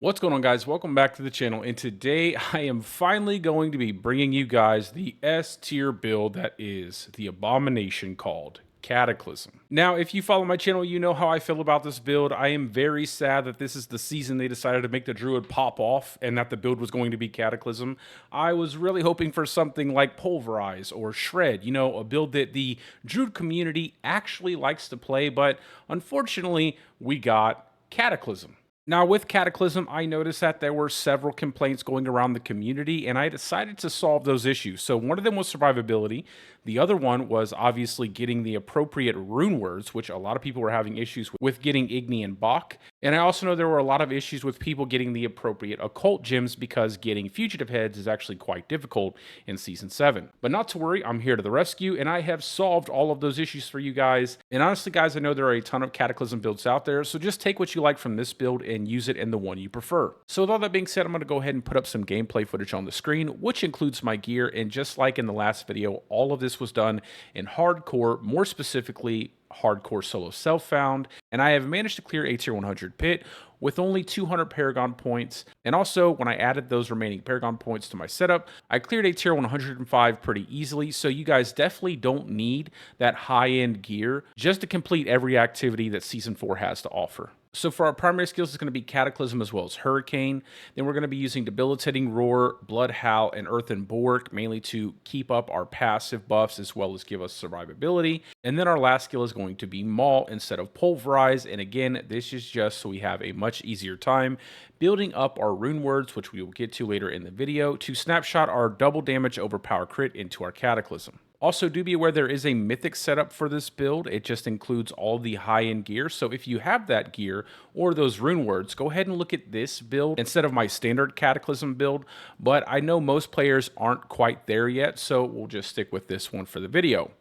What's going on, guys? Welcome back to the channel, and today I am finally going to be bringing you guys the S tier build that is the abomination called Cataclysm. Now, if you follow my channel, you know how I feel about this build. I am very sad that this is the season they decided to make the Druid pop off and that the build was going to be Cataclysm. I was really hoping for something like Pulverize or Shred, a build that the Druid community actually likes to play, but unfortunately, we got Cataclysm. Now, with Cataclysm, I noticed that there were several complaints going around the community, and I decided to solve those issues. So one of them was survivability. The other one was obviously getting the appropriate rune words, which a lot of people were having issues with getting Igni and Bach. And I also know there were a lot of issues with people getting the appropriate occult gems because getting fugitive heads is actually quite difficult in Season 7. But not to worry, I'm here to the rescue, and I have solved all of those issues for you guys. And honestly, guys, I know there are a ton of Cataclysm builds out there, so just take what you like from this build and use it in the one you prefer. So with all that being said, I'm going to go ahead and put up some gameplay footage on the screen, which includes my gear. And just like in the last video, all of this was done in hardcore, more specifically hardcore solo self-found, and I have managed to clear a tier 100 pit with only 200 Paragon points. And also, when I added those remaining Paragon points to my setup, I cleared a tier 105 pretty easily. So you guys definitely don't need that high-end gear just to complete every activity that Season 4 has to offer. So for our primary skills, it's going to be Cataclysm as well as Hurricane. Then we're going to be using Debilitating Roar, Blood Howl, and Earthen Bork, mainly to keep up our passive buffs as well as give us survivability. And then our last skill is going to be Maul instead of Pulverize. And again, this is just so we have a much easier time building up our rune words, which we will get to later in the video, to snapshot our double damage overpower crit into our Cataclysm. Also, do be aware there is a mythic setup for this build. It just includes all the high-end gear. So if you have that gear or those rune words, go ahead and look at this build instead of my standard Cataclysm build. But I know most players aren't quite there yet, so we'll just stick with this one for the video.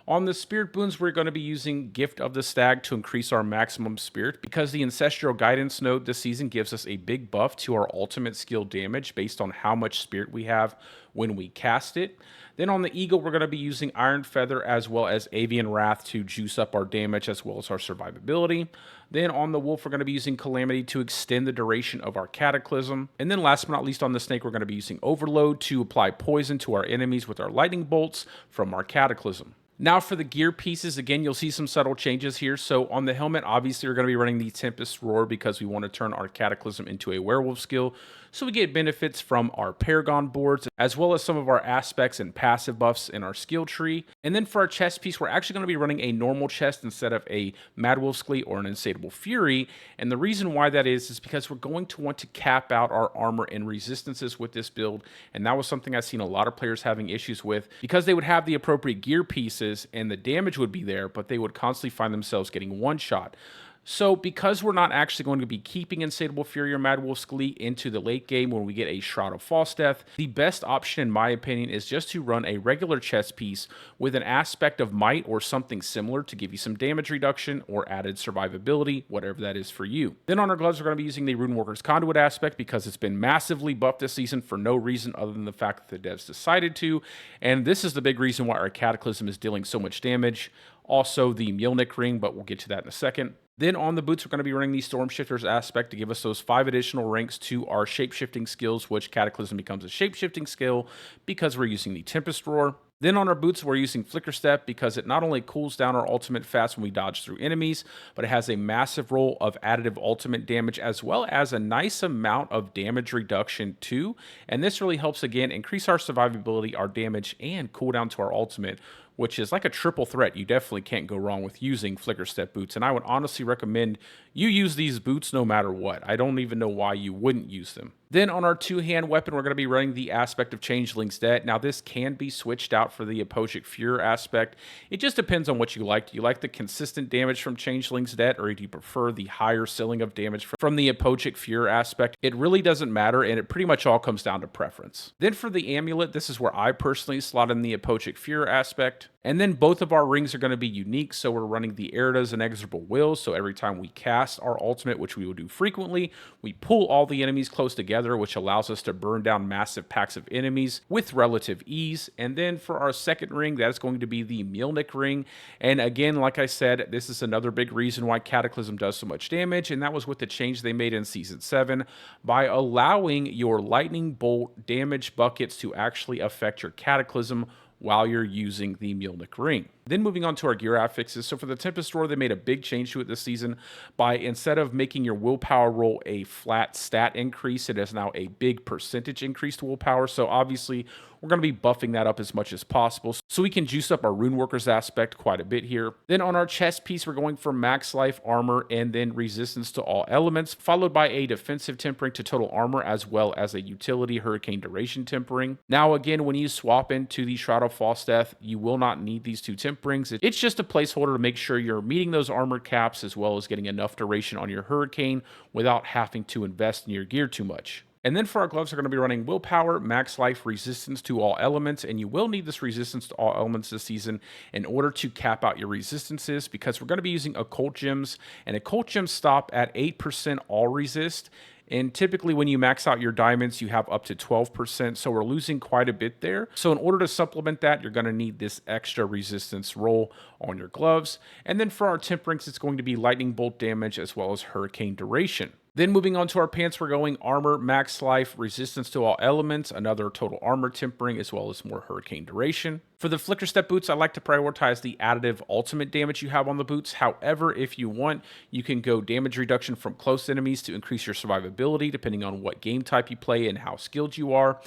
On the spirit boons, we're going to be using Gift of the Stag to increase our maximum spirit because the Ancestral Guidance node this season gives us a big buff to our ultimate skill damage based on how much spirit we have when we cast it. Then on the Eagle, we're going to be using Iron Feather as well as Avian Wrath to juice up our damage as well as our survivability. Then on the Wolf, we're going to be using Calamity to extend the duration of our Cataclysm. And then last but not least on the Snake, we're going to be using Overload to apply poison to our enemies with our Lightning Bolts from our Cataclysm. Now for the gear pieces, again, you'll see some subtle changes here. So on the helmet, obviously, we're going to be running the Tempest Roar because we want to turn our Cataclysm into a werewolf skill. So we get benefits from our Paragon boards, as well as some of our aspects and passive buffs in our skill tree. And then for our chest piece, we're actually going to be running a normal chest instead of a Mad Wolf's Glee or an Insatiable Fury. And the reason why that is because we're going to want to cap out our armor and resistances with this build. And that was something I've seen a lot of players having issues with because they would have the appropriate gear pieces and the damage would be there, but they would constantly find themselves getting one shot. So because we're not actually going to be keeping Insatiable Fury or Mad Wolf's Glee into the late game when we get a Shroud of False Death, the best option in my opinion is just to run a regular chest piece with an aspect of Might or something similar to give you some damage reduction or added survivability, whatever that is for you. Then on our gloves, we're going to be using the Runeworker's Conduit aspect because it's been massively buffed this season for no reason other than the fact that the devs decided to, and this is the big reason why our Cataclysm is dealing so much damage. Also the Mjolnir ring, but we'll get to that in a second. Then on the boots, we're going to be running the Stormshifter's aspect to give us those 5 additional ranks to our shapeshifting skills, which Cataclysm becomes a shapeshifting skill because we're using the Tempest Roar. Then on our boots, we're using Flicker Step because it not only cools down our ultimate fast when we dodge through enemies, but it has a massive roll of additive ultimate damage as well as a nice amount of damage reduction too. And this really helps, again, increase our survivability, our damage, and cooldown to our ultimate, which is like a triple threat. You definitely can't go wrong with using Flicker Step boots. And I would honestly recommend you use these boots no matter what. I don't even know why you wouldn't use them. Then on our two-hand weapon, we're going to be running the aspect of Changeling's Debt. Now, this can be switched out for the Apogic Fury aspect. It just depends on what you like. Do you like the consistent damage from Changeling's Debt, or do you prefer the higher ceiling of damage from the Apogic Fury aspect? It really doesn't matter, and it pretty much all comes down to preference. Then for the amulet, this is where I personally slot in the Apogic Fury aspect. And then both of our rings are going to be unique, so we're running the Erida's Inexorable Will, so every time we cast our ultimate, which we will do frequently, we pull all the enemies close together, which allows us to burn down massive packs of enemies with relative ease. And then for our second ring, that is going to be the Mjolnir ring. And again, like I said, this is another big reason why Cataclysm does so much damage, and that was with the change they made in Season 7 by allowing your lightning bolt damage buckets to actually affect your Cataclysm while you're using the Mjolnir ring. Then moving on to our gear affixes. So for the Tempest Roar, they made a big change to it this season by, instead of making your willpower roll a flat stat increase, it is now a big percentage increase to willpower. So obviously, we're going to be buffing that up as much as possible so we can juice up our Rune Workers aspect quite a bit here. Then on our chest piece, we're going for max life armor and then resistance to all elements, followed by a defensive tempering to total armor as well as a utility hurricane duration tempering. Now again, when you swap into the Shroud of False Death, you will not need these two temperings. It's just a placeholder to make sure you're meeting those armor caps as well as getting enough duration on your hurricane without having to invest in your gear too much. And then for our gloves, we're going to be running willpower, max life, resistance to all elements, and you will need this resistance to all elements this season in order to cap out your resistances, because we're going to be using occult gems, and occult gems stop at 8% all resist. And typically when you max out your diamonds, you have up to 12%, so we're losing quite a bit there. So in order to supplement that, you're going to need this extra resistance roll on your gloves. And then for our temperings, it's going to be lightning bolt damage as well as hurricane duration. Then moving on to our pants, we're going armor, max life, resistance to all elements, another total armor tempering, as well as more hurricane duration. For the Flicker Step boots, I like to prioritize the additive ultimate damage you have on the boots. However, if you want, you can go damage reduction from close enemies to increase your survivability, depending on what game type you play and how skilled you are.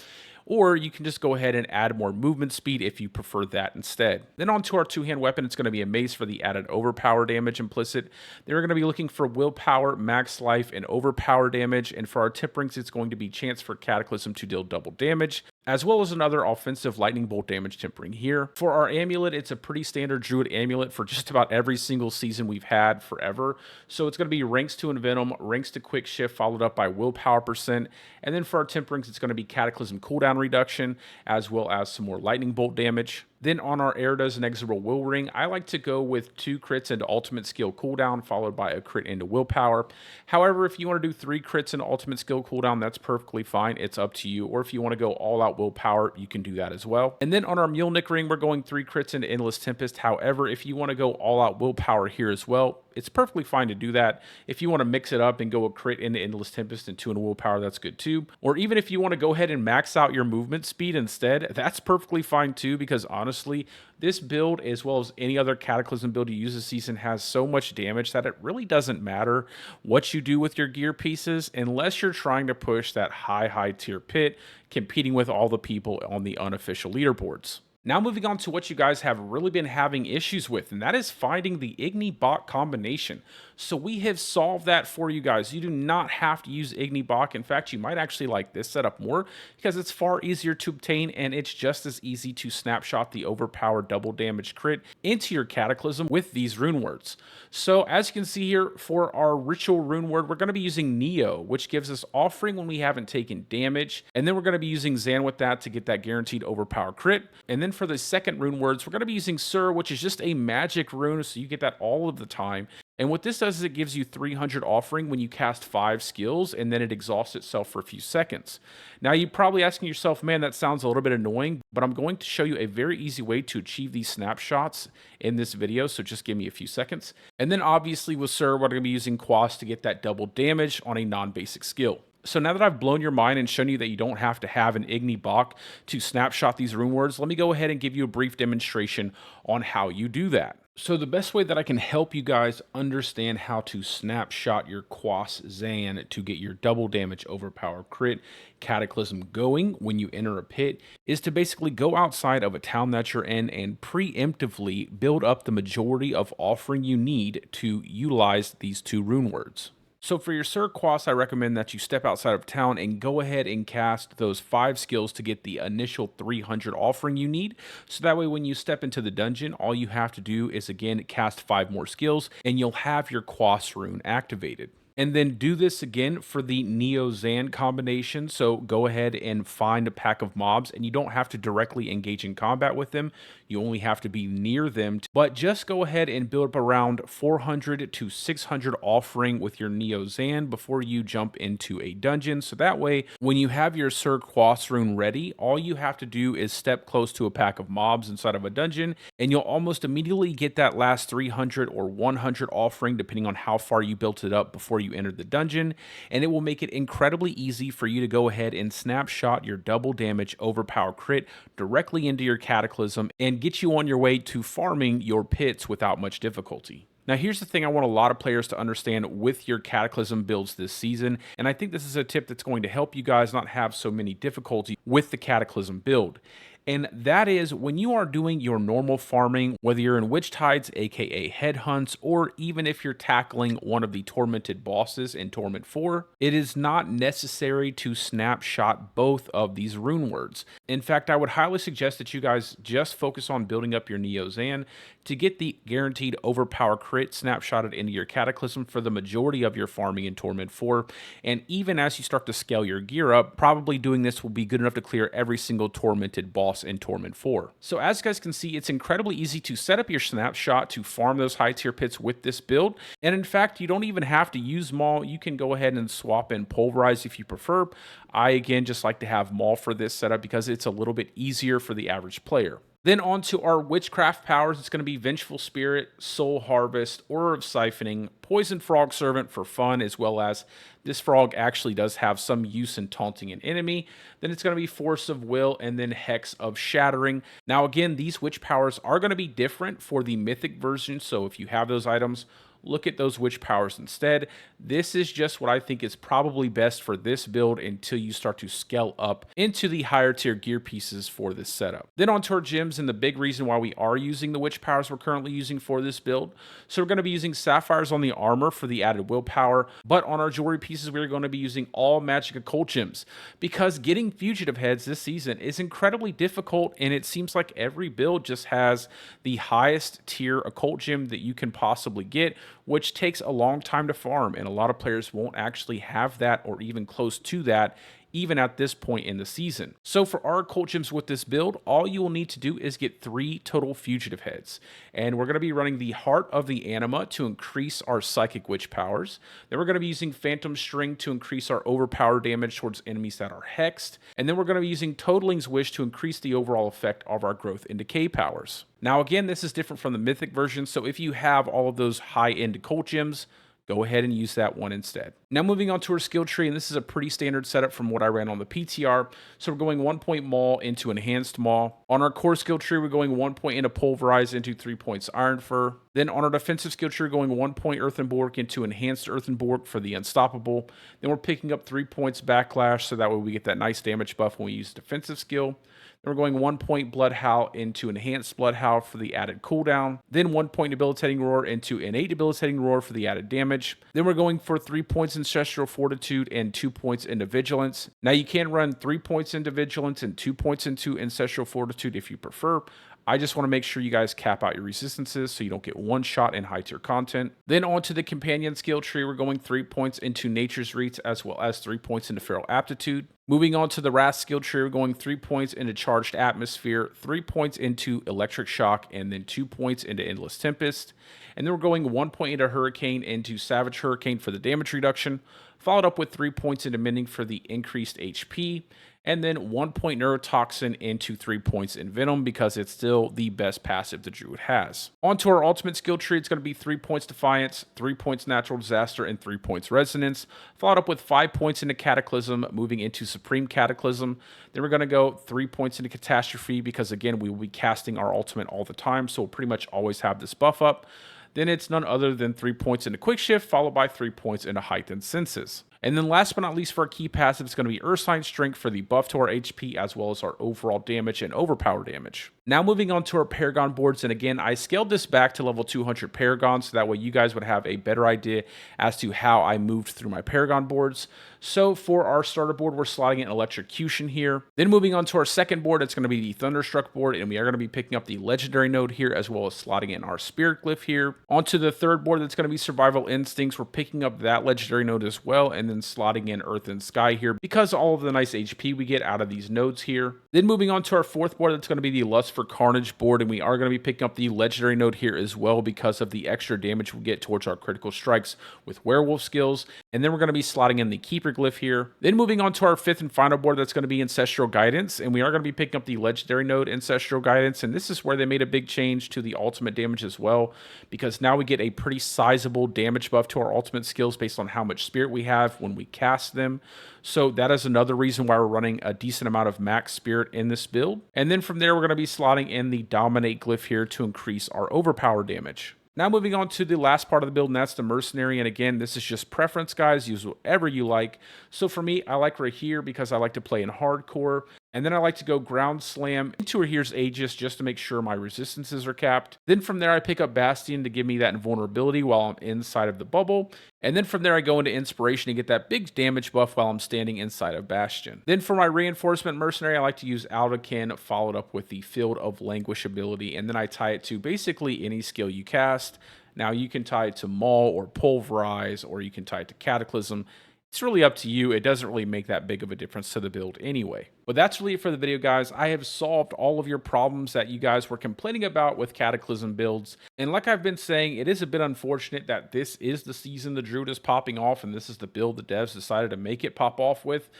Or you can just go ahead and add more movement speed if you prefer that instead. Then on to our two-hand weapon, it's going to be a mace for the added overpower damage implicit. They're going to be looking for willpower, max life, and overpower damage. And for our temperings, it's going to be chance for Cataclysm to deal double damage, as well as another offensive lightning bolt damage tempering here. For our amulet, it's a pretty standard Druid amulet for just about every single season we've had forever. So it's going to be ranks to Envenom, ranks to Quick Shift, followed up by willpower percent. And then for our temperings, it's going to be Cataclysm cooldown reduction, as well as some more lightning bolt damage. Then on our Erida's Inexorable Will Ring, I like to go with 2 crits into ultimate skill cooldown, followed by a crit into willpower. However, if you want to do 3 crits into ultimate skill cooldown, that's perfectly fine. It's up to you. Or if you want to go all out willpower, you can do that as well. And then on our Mjolnir ring, we're going 3 crits into Endless Tempest. However, if you want to go all out willpower here as well, it's perfectly fine to do that. If you want to mix it up and go a crit into Endless Tempest and 2 into willpower, that's good too. Or even if you want to go ahead and max out your movement speed instead, that's perfectly fine too, because honestly, this build, as well as any other Cataclysm build you use this season, has so much damage that it really doesn't matter what you do with your gear pieces unless you're trying to push that high tier pit, competing with all the people on the unofficial leaderboards. Now moving on to what you guys have really been having issues with, and that is finding the Igni bot combination. So we have solved that for you guys. You do not have to use Igni bot. In fact, you might actually like this setup more because it's far easier to obtain, and it's just as easy to snapshot the overpowered double damage crit into your Cataclysm with these rune words. So as you can see here, for our ritual rune word, we're going to be using Neo, which gives us offering when we haven't taken damage. And then we're going to be using Zan with that to get that guaranteed overpower crit. And then for the second rune words, we're going to be using Sir, which is just a magic rune, so you get that all of the time. And what this does is it gives you 300 offering when you cast 5 skills, and then it exhausts itself for a few seconds. Now, you're probably asking yourself, man, that sounds a little bit annoying, but I'm going to show you a very easy way to achieve these snapshots in this video, so just give me a few seconds. And then obviously with Sir, we're going to be using Quas to get that double damage on a non-basic skill. So now that I've blown your mind and shown you that you don't have to have an Igni Bach to snapshot these rune words, let me go ahead and give you a brief demonstration on how you do that. So the best way that I can help you guys understand how to snapshot your Quas Zan to get your double damage overpower crit Cataclysm going when you enter a pit is to basically go outside of a town that you're in and preemptively build up the majority of offering you need to utilize these 2 rune words. So for your Sir Quas, I recommend that you step outside of town and go ahead and cast those 5 skills to get the initial 300 offering you need. So that way when you step into the dungeon, all you have to do is again cast 5 more skills and you'll have your Quas rune activated. And then do this again for the Neo-Zan combination. So go ahead and find a pack of mobs, and you don't have to directly engage in combat with them. You only have to be near them. But just go ahead and build up around 400 to 600 offering with your Neo-Zan before you jump into a dungeon. So that way, when you have your Sir Quas rune ready, all you have to do is step close to a pack of mobs inside of a dungeon, and you'll almost immediately get that last 300 or 100 offering, depending on how far you built it up before you entered the dungeon. And it will make it incredibly easy for you to go ahead and snapshot your double damage overpower crit directly into your Cataclysm and get you on your way to farming your pits without much difficulty. Now, here's the thing I want a lot of players to understand with your Cataclysm builds this season, and I think this is a tip that's going to help you guys not have so many difficulty with the Cataclysm build. And that is when you are doing your normal farming, whether you're in Witch Tides, aka Headhunts, or even if you're tackling one of the Tormented bosses in Torment 4, it is not necessary to snapshot both of these rune words. In fact, I would highly suggest that you guys just focus on building up your Neo-Zan to get the guaranteed overpower crit snapshotted into your Cataclysm for the majority of your farming in Torment 4. And even as you start to scale your gear up, probably doing this will be good enough to clear every single Tormented boss in Torment 4. So as you guys can see, it's incredibly easy to set up your snapshot to farm those high tier pits with this build. And in fact, you don't even have to use Maul. You can go ahead and swap in Pulverize if you prefer. I, again, just like to have Maul for this setup because it's a little bit easier for the average player. Then on to our Witchcraft powers. It's going to be Vengeful Spirit, Soul Harvest, Aura of Siphoning, Poison Frog Servant for fun, as well as this frog actually does have some use in taunting an enemy. Then it's going to be Force of Will, and then Hex of Shattering. Now again, these witch powers are going to be different for the Mythic version, so if you have those items, look at those witch powers instead. This is just what I think is probably best for this build until you start to scale up into the higher tier gear pieces for this setup. Then on to our gems, and the big reason why we are using the witch powers we're currently using for this build. So we're going to be using sapphires on the armor for the added willpower, but on our jewelry pieces we're going to be using all magic occult gems because getting fugitive heads this season is incredibly difficult, and it seems like every build just has the highest tier occult gem that you can possibly get, which takes a long time to farm, and a lot of players won't actually have that or even close to that even at this point in the season. So for our occult gems with this build, all you will need to do is get 3 total fugitive heads. And we're going to be running the Heart of the Anima to increase our Psychic Witch powers. Then we're going to be using Phantom String to increase our overpower damage towards enemies that are hexed. And then we're going to be using Toadling's Wish to increase the overall effect of our Growth and Decay powers. Now again, this is different from the Mythic version, so if you have all of those high-end occult gems, go ahead and use that one instead. Now moving on to our skill tree, and this is a pretty standard setup from what I ran on the PTR. So we're going 1 point Maul into Enhanced Maul. On our core skill tree, we're going 1 point into Pulverize into 3 points Iron Fur. Then on our defensive skill tree, we're going 1 point Earthen Bulwark into Enhanced Earthen Bulwark for the Unstoppable. Then we're picking up 3 points Backlash, so that way we get that nice damage buff when we use defensive skill. Then we're going 1 point Blood Howl into Enhanced Blood Howl for the added cooldown. Then 1 point Debilitating Roar into Innate Debilitating Roar for the added damage. Then we're going for 3 points Ancestral Fortitude and 2 points into Vigilance. Now you can run 3 points into Vigilance and 2 points into Ancestral Fortitude if you prefer. I just want to make sure you guys cap out your resistances so you don't get one shot in high tier content. Then onto the companion skill tree, we're going 3 points into Nature's Reach as well as 3 points into Feral Aptitude. Moving on to the Wrath skill tree, we're going 3 points into Charged Atmosphere, 3 points into Electric Shock, and then 2 points into Endless Tempest. And then we're going 1 point into Hurricane into Savage Hurricane for the damage reduction, followed up with 3 points into Mending for the increased HP. And then 1 point Neurotoxin into 3 points in Venom because it's still the best passive the Druid has. On to our ultimate skill tree, it's going to be 3 points Defiance, 3 points Natural Disaster, and 3 points Resonance, followed up with 5 points into Cataclysm, moving into Supreme Cataclysm. Then we're going to go 3 points into Catastrophe because, again, we will be casting our ultimate all the time, so we'll pretty much always have this buff up. Then it's none other than 3 points into Quick Shift, followed by 3 points into Heightened Senses. And then last but not least, for our key passive, it's going to be Earthsign Strength for the buff to our HP as well as our overall damage and overpower damage. Now moving on to our Paragon boards, and again, I scaled this back to level 200 Paragon, so that way you guys would have a better idea as to how I moved through my Paragon boards. So for our starter board, we're slotting in Electrocution here. Then moving on to our second board, it's going to be the Thunderstruck board, and we are going to be picking up the Legendary node here, as well as slotting in our Spirit Glyph here. Onto the third board, that's going to be Survival Instincts. We're picking up that Legendary node as well, and then slotting in Earth and Sky here, because all of the nice HP we get out of these nodes here. Then moving on to our fourth board, that's going to be the Lust for Carnage board, and we are going to be picking up the Legendary node here as well, because of the extra damage we get towards our critical strikes with Werewolf skills. And then we're going to be slotting in the Keeper Glyph here. Then moving on to our fifth and final board, that's going to be Ancestral Guidance, and we are going to be picking up the Legendary node Ancestral Guidance, and this is where they made a big change to the ultimate damage as well, because now we get a pretty sizable damage buff to our ultimate skills based on how much spirit we have when we cast them. So that is another reason why we're running a decent amount of max spirit in this build. And then from there, we're going to be slotting in the Dominate Glyph here to increase our overpower damage. Now moving on to the last part of the build, and that's the Mercenary. And again, this is just preference, guys. Use whatever you like. So for me, I like right here because I like to play in hardcore. And then I like to go Ground Slam into Here's Aegis just to make sure my resistances are capped. Then from there, I pick up Bastion to give me that invulnerability while I'm inside of the bubble. And then from there, I go into Inspiration to get that big damage buff while I'm standing inside of Bastion. Then for my Reinforcement Mercenary, I like to use Aldacan followed up with the Field of Languish ability. And then I tie it to basically any skill you cast. Now you can tie it to Maul or Pulverize, or you can tie it to Cataclysm. It's really up to you. It doesn't really make that big of a difference to the build anyway. But that's really it for the video, guys. I have solved all of your problems that you guys were complaining about with Cataclysm builds. And like I've been saying, it is a bit unfortunate that this is the season the Druid is popping off, and this is the build the devs decided to make it pop off with.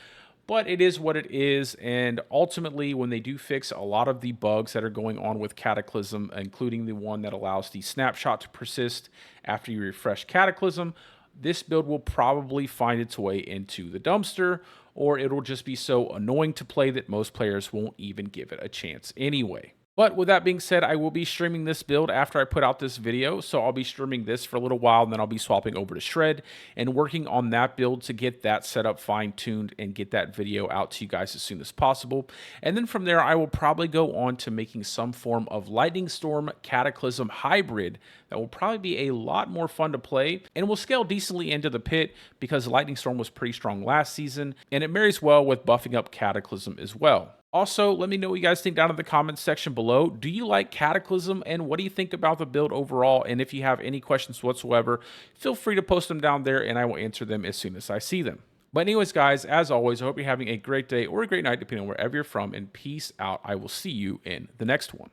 But it is what it is, and ultimately, when they do fix a lot of the bugs that are going on with Cataclysm, including the one that allows the snapshot to persist after you refresh Cataclysm, this build will probably find its way into the dumpster, or it'll just be so annoying to play that most players won't even give it a chance anyway. But with that being said, I will be streaming this build after I put out this video, so I'll be streaming this for a little while, and then I'll be swapping over to Shred and working on that build to get that setup fine-tuned and get that video out to you guys as soon as possible. And then from there, I will probably go on to making some form of Lightning Storm Cataclysm hybrid that will probably be a lot more fun to play, and will scale decently into the pit because Lightning Storm was pretty strong last season, and it marries well with buffing up Cataclysm as well. Also, let me know what you guys think down in the comments section below. Do you like Cataclysm, and what do you think about the build overall? And if you have any questions whatsoever, feel free to post them down there, and I will answer them as soon as I see them. But anyways, guys, as always, I hope you're having a great day or a great night, depending on wherever you're from, and peace out. I will see you in the next one.